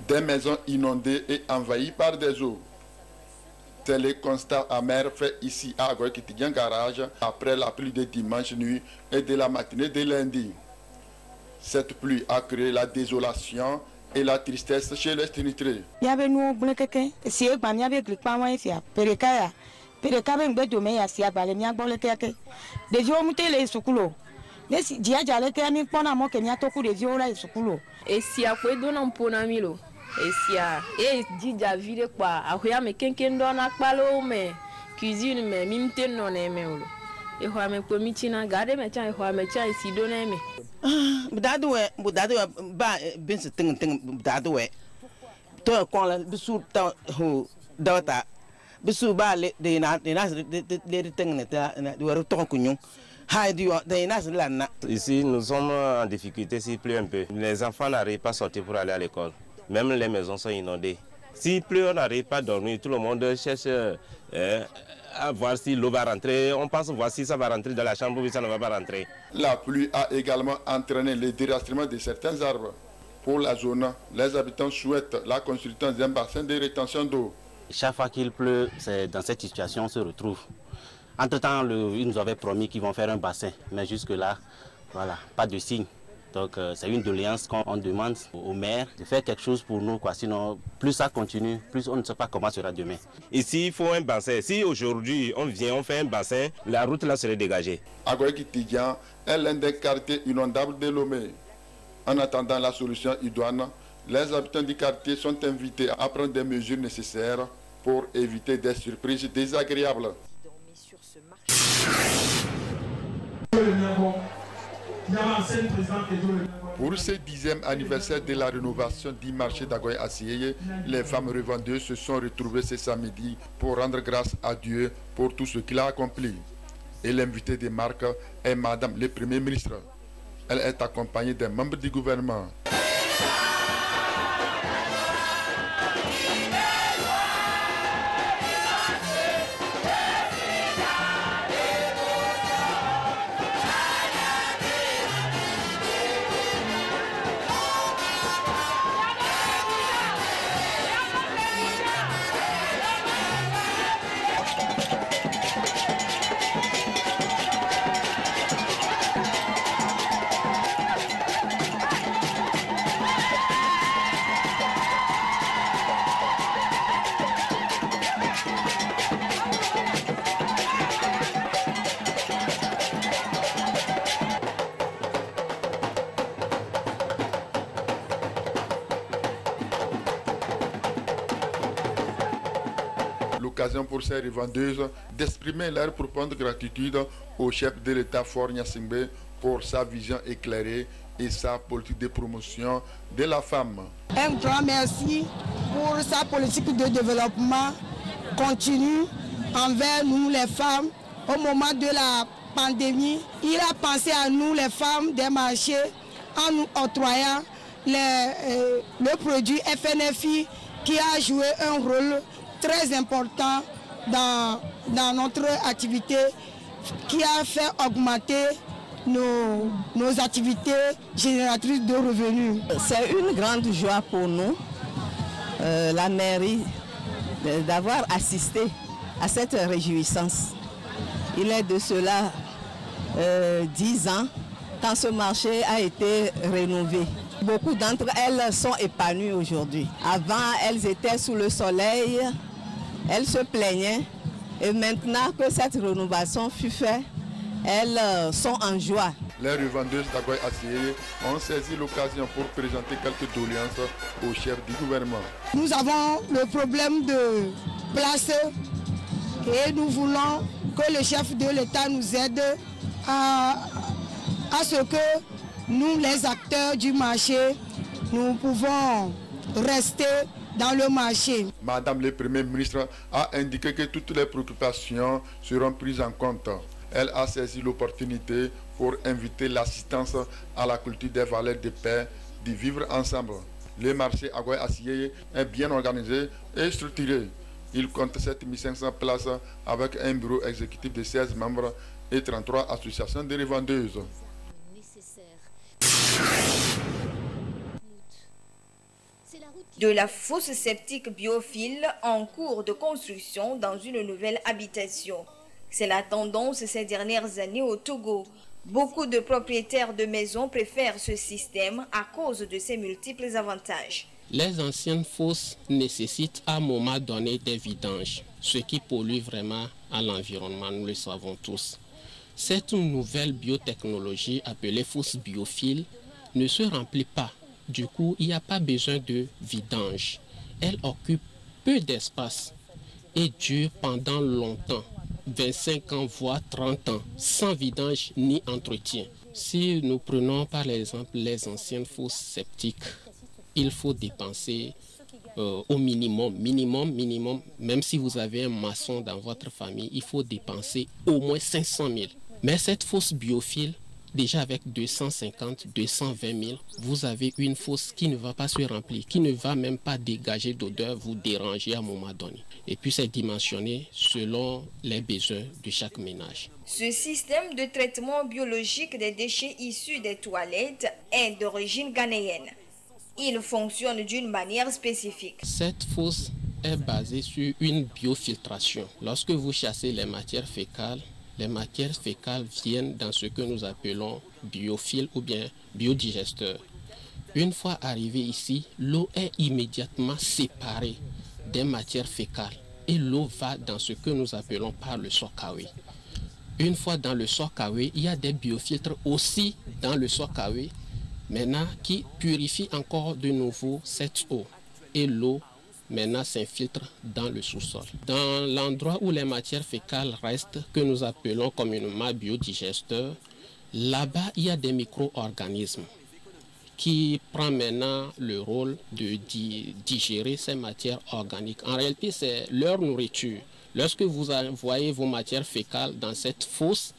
Des maisons inondées et envahies par des eaux. C'est le constat amer fait ici à Agoy-Kitidjan Garage après la pluie de dimanche nuit et de la matinée de lundi. Cette pluie a créé la désolation et la tristesse chez les sinistrés. Esia e dija vide kwa ahoya me kenkendo na kpalo me cuisine me mimte no na me ulo e ho me ko michina gade me chan e ho me chan si do na me budadu ba bin se ting budadu we to ko la bisu ta ho data bisu ba le de na le ting ne ta do to ko nyu. Ici, nous sommes en difficulté s'il pleut un peu. Les enfants n'arrivent pas à sortir pour aller à l'école. Même les maisons sont inondées. S'il pleut, on n'arrive pas à dormir. Tout le monde cherche à voir si l'eau va rentrer. On pense voir si ça va rentrer dans la chambre ou si ça ne va pas rentrer. La pluie a également entraîné le déracinement de certains arbres. Pour la zone, les habitants souhaitent la construction d'un bassin de rétention d'eau. Chaque fois qu'il pleut, c'est dans cette situation on se retrouve. Entre-temps, ils nous avaient promis qu'ils vont faire un bassin, mais jusque-là, voilà, pas de signe. Donc c'est une doléance qu'on demande au maire de faire quelque chose pour nous, quoi. Sinon, plus ça continue, plus on ne sait pas comment sera demain. Ici, il faut un bassin. Si aujourd'hui on vient, on fait un bassin, la route là serait dégagée. Agoy-Kitidjan est l'un des quartiers inondables de Lomé. En attendant la solution idoine, les habitants du quartier sont invités à prendre des mesures nécessaires pour éviter des surprises désagréables. Pour ce 10e anniversaire de la rénovation du marché d'Agoy-Assiyeye, les femmes revendeuses se sont retrouvées ce samedi pour rendre grâce à Dieu pour tout ce qu'il a accompli. Et l'invité des marques est Madame le Premier ministre. Elle est accompagnée des membres du gouvernement. L'occasion pour ces revendeuses d'exprimer leur profonde gratitude au chef de l'État Faure Gnassingbé pour sa vision éclairée et sa politique de promotion de la femme. Un grand merci pour sa politique de développement continue envers nous les femmes. Au moment de la pandémie, il a pensé à nous les femmes des marchés en nous octroyant le produit FNFI qui a joué un rôle très important dans notre activité, qui a fait augmenter nos activités génératrices de revenus. C'est une grande joie pour nous, la mairie, d'avoir assisté à cette réjouissance. Il est de cela 10 ans quand ce marché a été rénové. Beaucoup d'entre elles sont épanouies aujourd'hui. Avant, elles étaient sous le soleil, elles se plaignaient. Et maintenant que cette rénovation fut faite, elles sont en joie. Les revendeuses d'Agoy-Assiyeye ont saisi l'occasion pour présenter quelques doléances au chef du gouvernement. Nous avons le problème de place et nous voulons que le chef de l'État nous aide à ce que nous, les acteurs du marché, nous pouvons rester dans le marché. Madame le Premier ministre a indiqué que toutes les préoccupations seront prises en compte. Elle a saisi l'opportunité pour inviter l'assistance à la culture des valeurs de paix, de vivre ensemble. Le marché Agoy-Assiyeye est bien organisé et structuré. Il compte 7500 places avec un bureau exécutif de 16 membres et 33 associations de revendeuses. C'est la route de la fosse septique biophile en cours de construction dans une nouvelle habitation. C'est la tendance ces dernières années au Togo. Beaucoup de propriétaires de maisons préfèrent ce système à cause de ses multiples avantages. Les anciennes fosses nécessitent à un moment donné des vidanges, ce qui pollue vraiment à l'environnement, nous le savons tous. Cette nouvelle biotechnologie appelée fosse biophile ne se remplit pas. Du coup, il n'y a pas besoin de vidange. Elle occupe peu d'espace et dure pendant longtemps, 25 ans voire 30 ans, sans vidange ni entretien. Si nous prenons par exemple les anciennes fosses septiques, il faut dépenser au minimum, même si vous avez un maçon dans votre famille, il faut dépenser au moins 500 000. Mais cette fosse biophile, déjà avec 250, 220 000, vous avez une fosse qui ne va pas se remplir, qui ne va même pas dégager d'odeur, vous déranger à un moment donné. Et puis c'est dimensionné selon les besoins de chaque ménage. Ce système de traitement biologique des déchets issus des toilettes est d'origine ghanéenne. Il fonctionne d'une manière spécifique. Cette fosse est basée sur une biofiltration. Lorsque vous chassez les matières fécales viennent dans ce que nous appelons biofil ou bien biodigesteur. Une fois arrivé ici, l'eau est immédiatement séparée des matières fécales et l'eau va dans ce que nous appelons par le sokawe. Une fois dans le sokawe, il y a des biofiltres aussi dans le sokawe, maintenant qui purifient encore de nouveau cette eau. Et l'eau maintenant s'infiltre dans le sous-sol. Dans l'endroit où les matières fécales restent, que nous appelons communément biodigesteurs, là-bas il y a des micro-organismes qui prennent maintenant le rôle de digérer ces matières organiques. En réalité, c'est leur nourriture. Lorsque vous envoyez vos matières fécales dans cette fosse,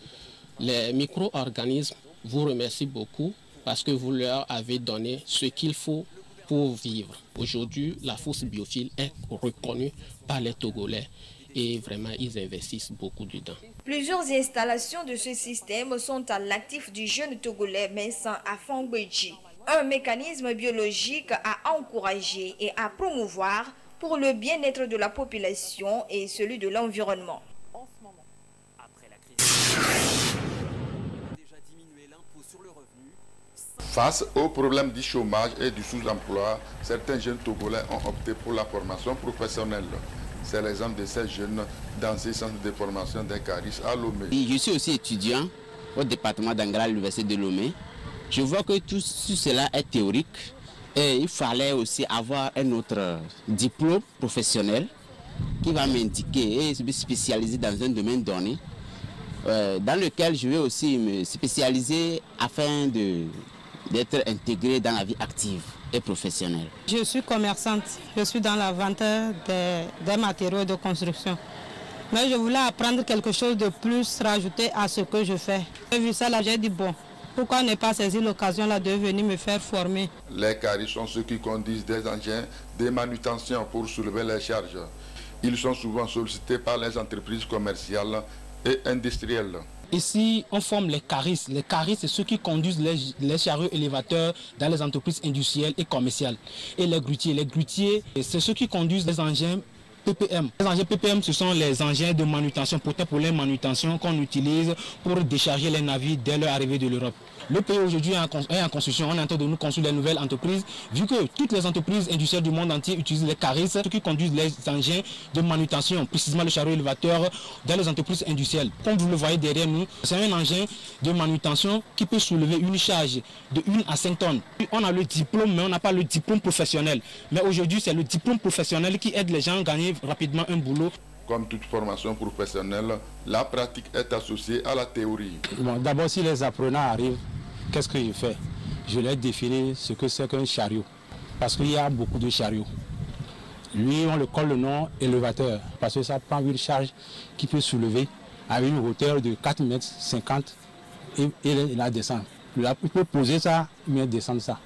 les micro-organismes vous remercient beaucoup parce que vous leur avez donné ce qu'il faut pour vivre. Aujourd'hui, la fosse biophile est reconnue par les Togolais et vraiment, ils investissent beaucoup dedans. Plusieurs installations de ce système sont à l'actif du jeune Togolais Vincent Afangbeji. Un mécanisme biologique à encourager et à promouvoir pour le bien-être de la population et celui de l'environnement. Face au problème du chômage et du sous-emploi, certains jeunes Togolais ont opté pour la formation professionnelle. C'est l'exemple de ces jeunes dans ces centres de formation des Caris à Lomé. Je suis aussi étudiant au département d'Angra à l'université de Lomé. Je vois que tout cela est théorique et il fallait aussi avoir un autre diplôme professionnel qui va m'indiquer et me spécialiser dans un domaine donné, dans lequel je vais aussi me spécialiser afin d'être intégré dans la vie active et professionnelle. Je suis commerçante, je suis dans la vente des matériaux de construction. Mais je voulais apprendre quelque chose de plus, rajouter à ce que je fais. J'ai vu ça là, j'ai dit bon, pourquoi ne pas saisir l'occasion là de venir me faire former. Les caris sont ceux qui conduisent des engins de manutention pour soulever les charges. Ils sont souvent sollicités par les entreprises commerciales et industrielles. Ici, on forme les caris. Les caris, c'est ceux qui conduisent les chariots élévateurs dans les entreprises industrielles et commerciales. Et les grutiers, c'est ceux qui conduisent les engins PPM. Les engins PPM, ce sont les engins de manutention, peut-être pour les manutentions qu'on utilise pour décharger les navires dès leur arrivée de l'Europe. Le pays aujourd'hui est en construction, on est en train de nous construire des nouvelles entreprises. Vu que toutes les entreprises industrielles du monde entier utilisent les caris, ceux qui conduisent les engins de manutention, précisément le chariot élévateur, dans les entreprises industrielles. Comme vous le voyez derrière nous, c'est un engin de manutention qui peut soulever une charge de 1 à 5 tonnes. On a le diplôme, mais on n'a pas le diplôme professionnel. Mais aujourd'hui, c'est le diplôme professionnel qui aide les gens à gagner rapidement un boulot. Comme toute formation professionnelle, la pratique est associée à la théorie. Bon, d'abord, si les apprenants arrivent, qu'est-ce que je fais? Je leur définis ce que c'est qu'un chariot. Parce qu'il y a beaucoup de chariots. Lui, on le colle le nom élévateur. Parce que ça prend une charge qui peut soulever à une hauteur de 4,50 m et il la descend. Il peut poser ça, mais descendre ça.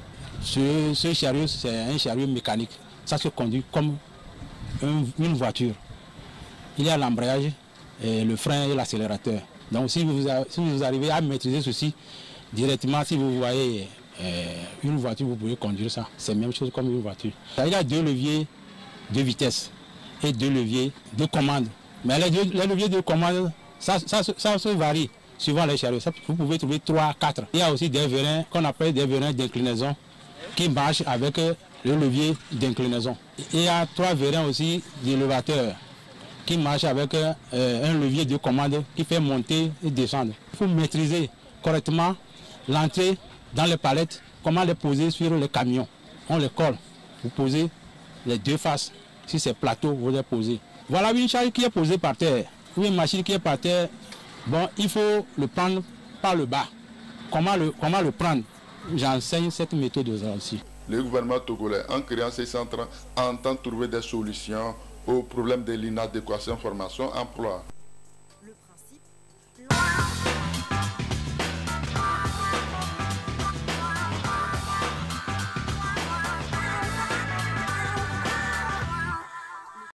Ce chariot, c'est un chariot mécanique. Ça se conduit comme une voiture. Il y a l'embrayage, le frein et l'accélérateur. Donc si vous arrivez à maîtriser ceci, directement si vous voyez une voiture, vous pouvez conduire ça. C'est la même chose comme une voiture. Il y a 2 leviers de vitesse et 2 leviers de commande. Mais les leviers de commande, ça se varie suivant les chariots. Vous pouvez trouver 3, 4. Il y a aussi des vérins qu'on appelle des vérins d'inclinaison qui marchent avec le levier d'inclinaison. Il y a 3 vérins aussi d'élévateurs qui marchent avec un levier de commande qui fait monter et descendre. Il faut maîtriser correctement l'entrée dans les palettes, comment les poser sur les camions. On les colle. Vous posez les 2 faces. Si c'est plateau, vous les posez. Voilà une charge qui est posée par terre, ou une machine qui est par terre. Bon, il faut le prendre par le bas. Comment le prendre? J'enseigne cette méthode aussi. Le gouvernement togolais, en créant ces centres, entend trouver des solutions aux problèmes de l'inadéquation formation-emploi. Le principe...